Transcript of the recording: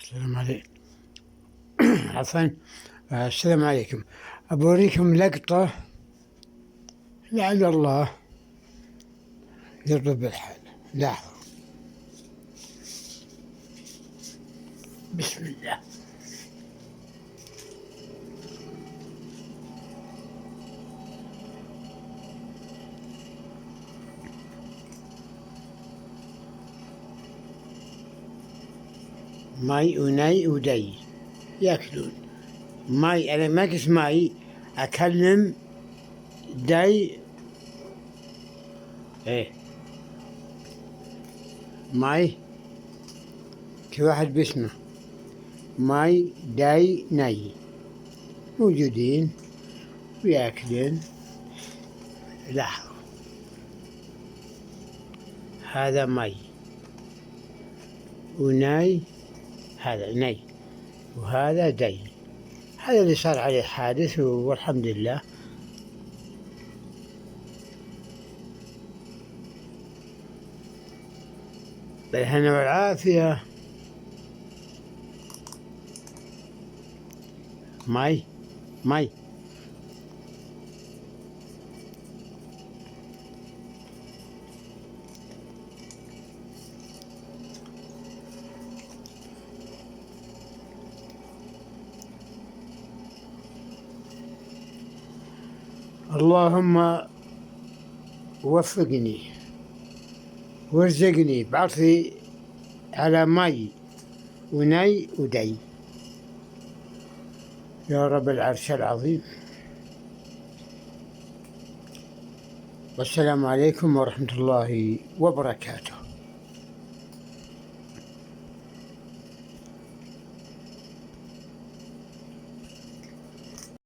السلام عليكم. عفوا. السلام عليكم. أبوريكم لقطة لعل الله يرضى بالحال. لاحظوا. بسم الله. ماي وناي ودي ياكلون. ماي أنا ما قلت ماي، أكلم داي. إيه ماي كل واحد باسمه. ماي داي ناي موجودين وياكلون. لاحظوا، هذا ماي وناي، هذا ناي وهذا داي. هذا اللي صار عليه حادث والحمد لله. بالهنا والعافية. ماي ماي اللهم وفقني وارزقني بعطفي على ماي وناي ودي يا رب العرش العظيم. والسلام عليكم ورحمة الله وبركاته.